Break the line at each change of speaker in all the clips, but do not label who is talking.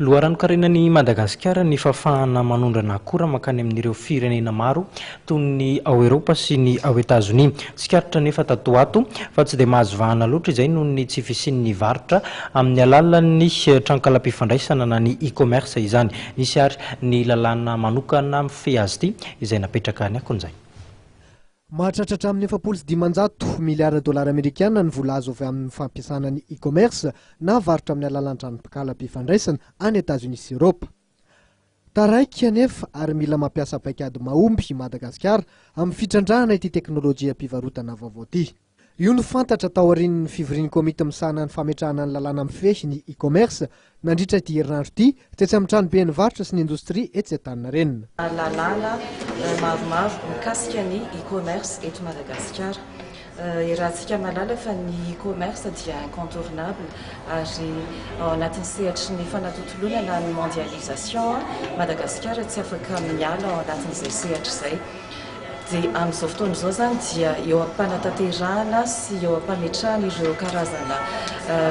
Loharanokarenan'ny Madagasikara ny fafahana manondrana akora makany amin'ireo firenena maro toy ny ao Eropa sy ny ao Etazonia. Tsikaritra nefa tato ato fa tsy dia mahazo vahana loatra izay noho ny tsy fisian'ny varotra amin'ny alalan'ny tranokala-pifandraisana na ny e-commerce izany. Nisy ary ny lalàna manokana fe azy ity izay napetraka any akon'izay.
Mahatratratra amin'ny 750 miliarda dolara amerikana ny vola azo avy amin'ny fampiasana ny e-commerce na varotra amin'ny alalan'ny tranokala-pifandraisana any Etazonia sy Eropa. Taraiky anefa ary mila mampiasa paikady mahomby i Madagasikara amin'ny fitrandrahana ity teknôlôjia mpivarotana vaovao ity. Io no fantatra tao aorian'ny fivorian'ny komita misahana ny fametrahana ny lalàna mifehy ny e-commerce nandritra ity herinandro ity tsetsy amin'ny tranobe ny varotra sy ny indostria etsy Antaninarenina.
Lalàna maromaro mikasika ny e-commerce eto Madagasikara. Rahantsika malala fa ny e-commerce dia incontournable ary ao anatin'ny sehatry ny fanatotolonana ny mondialisation Madagasikara tsy afaka miala ao anatin'izay sehatra izay. Dia amin'izao fotoana izao zany dia eo am-panatanterahana sy eo am-pametrahana ireo karazana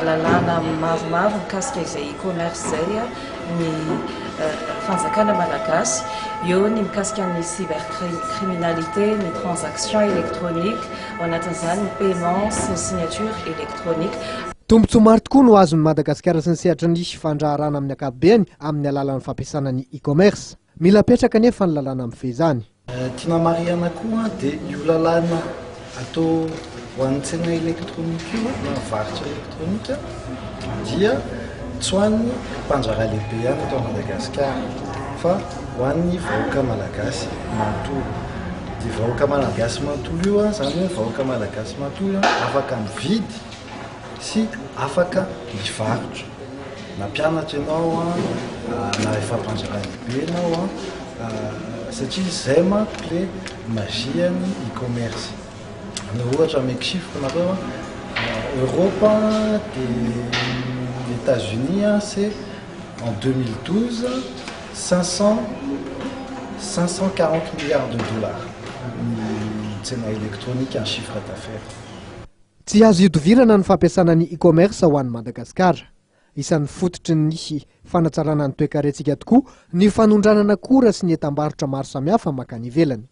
lalàna maromaro mikasika izay e-commerce izay ny fanjakana malagasy, eo ny mikasika ny cybercriminalité, ny transaction électronique, ao anatin'izany ny paiement sy ny signature électronique.
Tombontsoa maro tokoa no azon'ny Madagasikara sy ny sehatra ny fandraharana amin'ny ankapobeny amin'ny alalan'ny fampiasana ny e-commerce. Mila apetraka nefa ny lalàna mifehy izany.
Tiana marihana koa dia io lalàna atao ho an'ny tsena elektronika io na varotra elektronika dia tsy ho an'ny mpanjara lehibe ihany eto Madagasikara fa ho an'ny vahoaka malagasy manontolo. Dia vahoaka malagasy manontolo io zany hoe vahoaka malagasy manontolo afaka mividy sy afaka mivarotra. Na mpianatra ianao na efa mpanjara lehibe ianao satria izay manko le magie ny e-commerce. Ohatra ameko chiffre nareo Europe des États-Unis c'est en 2012 540 milliards de dollars ny tsena électronique en chiffre d'affaires.
Tsy azo idovirana ny fampiasana ny e-commerce ho an'ny Madagasikara. Isan'ny fototry ny fanatsarana ny toe-karentsika tokoa ny fanondranana akora sy ny entam-barotra maro samihafa makany ivelany.